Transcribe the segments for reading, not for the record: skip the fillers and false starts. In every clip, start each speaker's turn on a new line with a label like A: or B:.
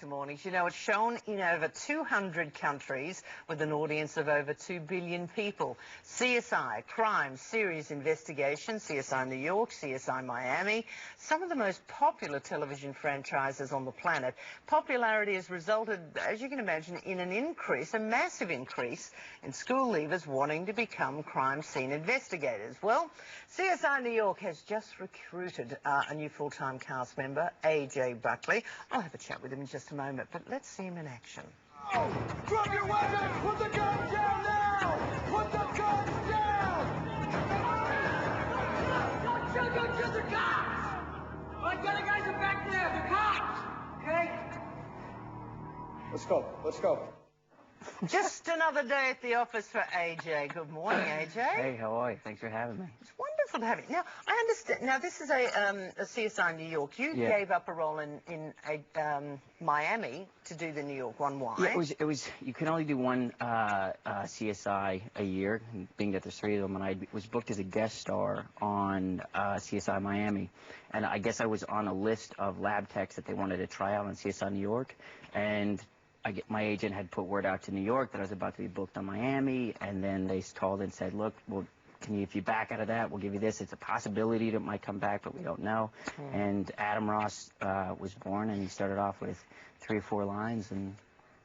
A: to Mornings. You know, it's shown in over 200 countries with an audience of over 2 billion people. CSI, crime, serious investigation, CSI New York, CSI Miami, some of the most popular television franchises on the planet. Popularity has resulted, as you can imagine, in an increase, a massive increase, in school leavers wanting to become crime scene investigators. Well, CSI New York has just recruited a new full-time cast member, AJ Buckley. I'll have a chat with him in just a moment, but let's see him in action.
B: Oh, drop your weapons! Put the guns down now! Put the guns down! Don't shoot the cops! Well, the other guys are back there, the cops! Okay?
C: Let's go.
A: Just another day at the office for AJ. Good morning, AJ.
D: Hey, how are you? Thanks for having me.
A: It's wonderful to have you. Now, I understand. Now, this is a CSI New York. You gave up a role in Miami to do the New York one. Why?
D: Yeah, it was. You can only do one CSI a year, being that there's 3 of them, and I was booked as a guest star on CSI Miami, and I guess I was on a list of lab techs that they wanted to try out on CSI New York, and my agent had put word out to New York that I was about to be booked on Miami, and then they called and said, look, well, if you back out of that, we'll give you this. It's a possibility that it might come back, but we don't know. And Adam Ross was born, and he started off with 3 or 4 lines, and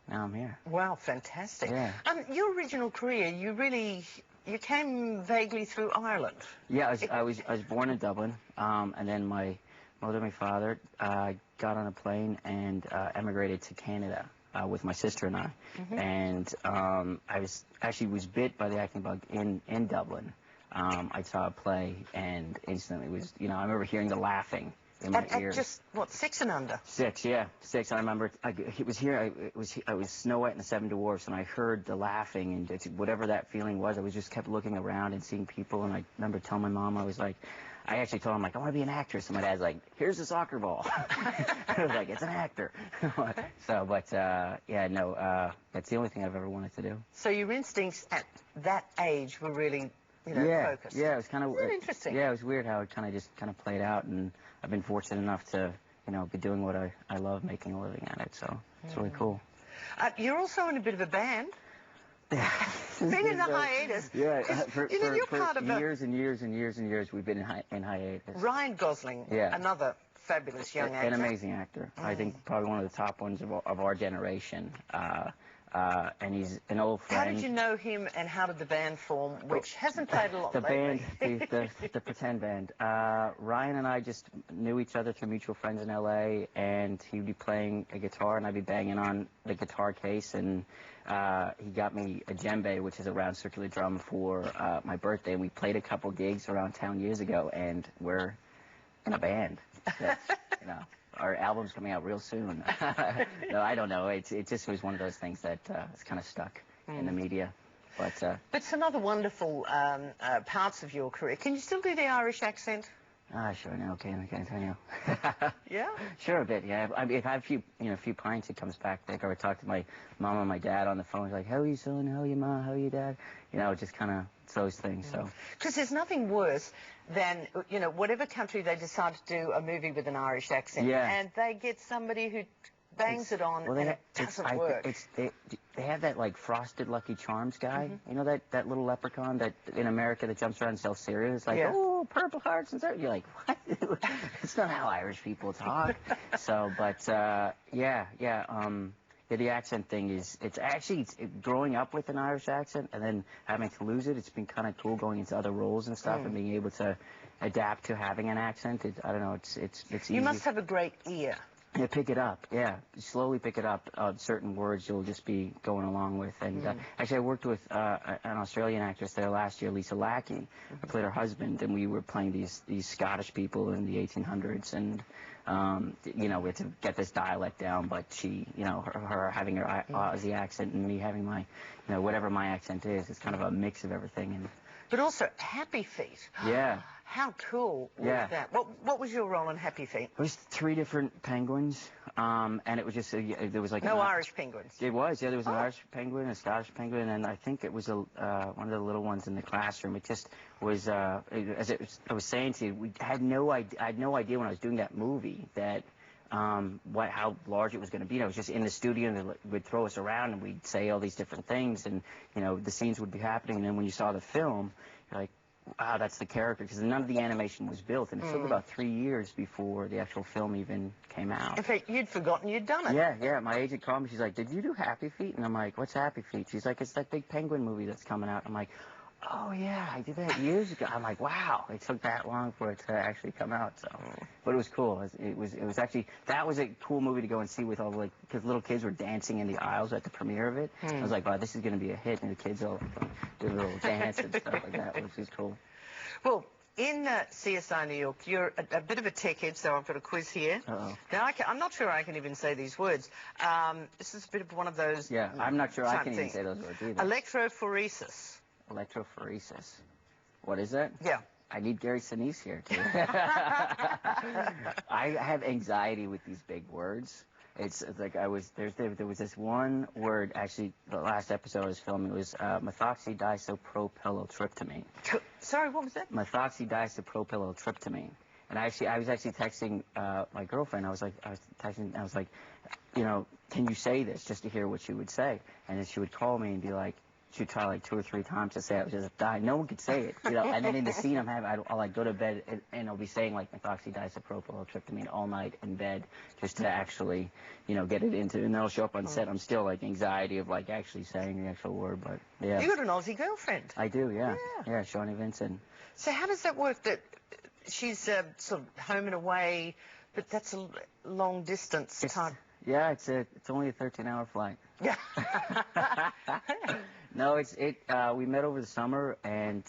D: now I'm here.
A: Wow, fantastic.
D: Yeah.
A: Your original career, you came vaguely through Ireland.
D: Yeah, I was born in Dublin, and then my mother and my father got on a plane and emigrated to Canada. With my sister and I, and I was bit by the acting bug in Dublin. I saw a play and instantly was, I remember hearing the laughing in my ears.
A: At just what, 6 and under?
D: 6, yeah, 6. I remember it was here. I was Snow White and the 7 Dwarfs, and I heard the laughing and whatever that feeling was. I just kept looking around and seeing people, and I remember telling my mom, I actually told him, I want to be an actress. And my dad's like, here's a soccer ball. I was like, it's an actor. So, but, yeah, no, that's the only thing I've ever wanted to do.
A: So your instincts at that age were really, focused.
D: Yeah, it was kind of
A: interesting.
D: Yeah, it was weird how it kind of played out. And I've been fortunate enough to, be doing what I love, making a living at it. So it's really cool.
A: You're also in a bit of a band.
D: Yeah.
A: Been in a hiatus.
D: Yeah, for
A: part of
D: years and years and years and years we've been in hiatus.
A: Ryan Gosling, another fabulous young actor.
D: An amazing actor. I think probably one of the top ones of our generation. And he's an old friend.
A: How did you know him, and how did the band form, which hasn't played a lot lately?
D: The pretend band. Ryan and I just knew each other through mutual friends in L.A., and he'd be playing a guitar, and I'd be banging on the guitar case, and he got me a djembe, which is a round circular drum, for my birthday, and we played a couple gigs around town years ago, and we're in a band. That's, our album's coming out real soon. No, I don't know. It just was one of those things that it's kind of stuck in the media. But
A: some other wonderful parts of your career. Can you still do the Irish accent?
D: Sure. No, okay, I can tell you.
A: Yeah?
D: Sure, a bit, yeah. If I have a few pints, it comes back. Like, I would talk to my mom and my dad on the phone. Like, how are you, son? How are you, ma? How are you, dad? Just kind of those things, so.
A: Because there's nothing worse than, whatever country they decide to do a movie with an Irish accent.
D: Yeah.
A: And they get somebody who bangs it on, and it doesn't work.
D: They have that, Frosted Lucky Charms guy. You know that little leprechaun that in America that jumps around and sells cereal? It's like, oh, Purple Hearts and stuff. You're like, what? It's not how Irish people talk. So, but, the accent thing it's growing up with an Irish accent and then having to lose it. It's been kind of cool going into other roles and stuff and being able to adapt to having an accent. I don't know, it's easy.
A: You must have a great ear.
D: Yeah, pick it up. Yeah, slowly pick it up. Certain words you'll just be going along with. And actually, I worked with an Australian actress there last year, Lisa Lackey. I played her husband, and we were playing these Scottish people in the 1800s. And we had to get this dialect down. But she, her having her Aussie accent and me having my, whatever my accent is, it's kind of a mix of everything. And
A: but also Happy Feet.
D: Yeah.
A: How cool was that? What was your role in Happy Feet?
D: It was 3 different penguins, and it was just there was
A: no Irish penguins.
D: It was, yeah. There was an Irish penguin, a Scottish penguin, and I think it was one of the little ones in the classroom. It just was, I was saying to you, I had no idea when I was doing that movie that how large it was going to be. And I was just in the studio, and they would throw us around, and we'd say all these different things, and the scenes would be happening. And then when you saw the film, you're like, wow, that's the character, because none of the animation was built, and it took about 3 years before the actual film even came out.
A: In fact, you'd forgotten you'd done it.
D: Yeah. My agent called me. She's like, did you do Happy Feet? And I'm like, what's Happy Feet? She's like, it's that big penguin movie that's coming out. I'm like, oh, yeah, I did that years ago. I'm like, wow, it took that long for it to actually come out. So, but it was cool. It was actually, that was a cool movie to go and see with all because little kids were dancing in the aisles at the premiere of it. I was like, wow, this is going to be a hit, and the kids all did a little dance and stuff like that, which is cool.
A: Well, in CSI New York, you're a bit of a tech head, so I've got a quiz here.
D: Uh-oh.
A: Now, I'm not sure I can even say these words. This is a bit of one of those...
D: Yeah, I'm not sure I can even say those words either.
A: Electrophoresis.
D: Electrophoresis. What is that?
A: Yeah.
D: I need Gary Sinise here, too. I have anxiety with these big words. It's like there was this one word, actually, the last episode I was filming, it was methoxydisopropyllotryptamine.
A: Sorry, what was that?
D: Methoxydisopropyllotryptamine. And I was actually texting my girlfriend. I was like, can you say this, just to hear what she would say? And then she would call me and be like, she'd try like 2 or 3 times to say it. I was just dying. No one could say it, And then in the scene I'm having, I'll like go to bed and I'll be saying like methoxydisopropyllotryptamine all night in bed just to actually, get it into. And then I'll show up on set. I'm still like anxiety of like actually saying the actual word, but yeah.
A: You got an Aussie girlfriend.
D: I do, yeah. Yeah, Shawnee Vincent.
A: So how does that work? That she's sort of home and away, but that's a long distance time.
D: Yeah, it's only a 13-hour flight.
A: Yeah.
D: No, we met over the summer, and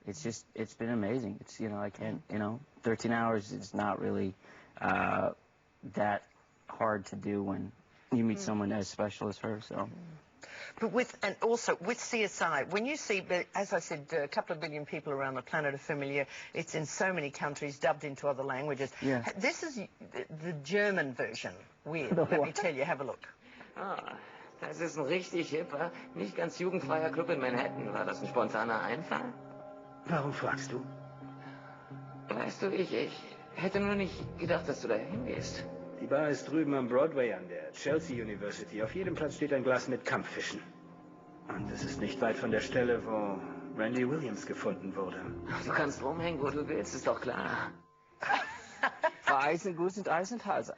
D: it's been amazing. It's, I can't, 13 hours is not really that hard to do when you meet someone as special as her, so.
A: But also with CSI, when you see, as I said, a couple of billion people around the planet are familiar. It's in so many countries, dubbed into other languages.
D: Yeah.
A: This is the German version. Weird. Let me tell you. Have a look.
C: Ah, das ist ein richtig hipper, nicht ganz jugendfreier Club in Manhattan. War das ein spontaner Einfall?
E: Warum fragst du?
C: Weißt du, ich hätte nur nicht gedacht, dass du da hingehst.
E: Die Bar ist drüben am Broadway an der Chelsea University. Auf jedem Platz steht ein Glas mit Kampffischen. Und es ist nicht weit von der Stelle, wo Randy Williams gefunden wurde.
C: Du kannst rumhängen, wo du willst, ist doch klar.
D: Eisen, gut und Eisen, Hals.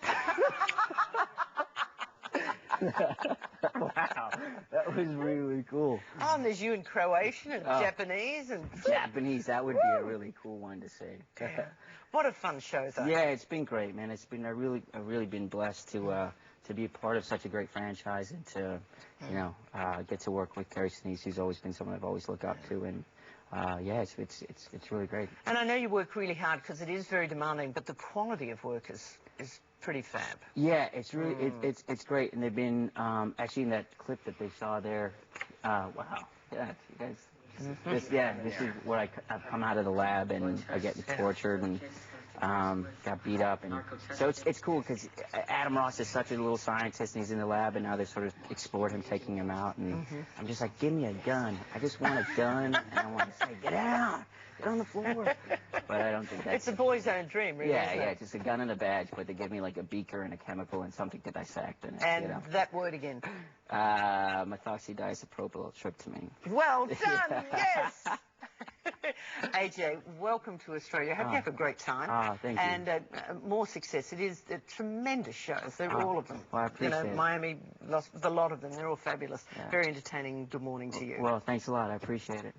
D: Wow, that was really cool.
A: Oh, and there's you in Croatian and Japanese and...
D: Japanese, that would be a really cool one to say.
A: Yeah. What a fun show, though.
D: Yeah, it's been great, man. I've really been blessed to be a part of such a great franchise and to, get to work with Gary Sinise, who's always been someone I've always looked up to, and yeah, it's really great.
A: And I know you work really hard because it is very demanding, but the quality of work is pretty fab.
D: Yeah, it's really it's great, and they've been actually in that clip that they saw there. Wow, yeah, you guys. This is where I've come out of the lab and I get tortured and got beat up, and so it's cool because Adam Ross is such a little scientist and he's in the lab, and now they sort of explored him taking him out, and I'm just like, give me a gun. I just want a gun, and I want to say, get out, get on the floor. But I don't think that's...
A: It's a boy's own dream, really.
D: Yeah, just a gun and a badge, but they give me like a beaker and a chemical and something to dissect.
A: And that word again.
D: Methoxydisopropyllotryptamine.
A: Well done, yes! AJ, welcome to Australia. I hope you have a great time.
D: Thank you.
A: And more success. It is a tremendous shows. They're all of them.
D: Well, I appreciate it.
A: Miami, the lot of them. They're all fabulous. Yeah. Very entertaining. Good morning to you.
D: Well, thanks a lot. I appreciate it.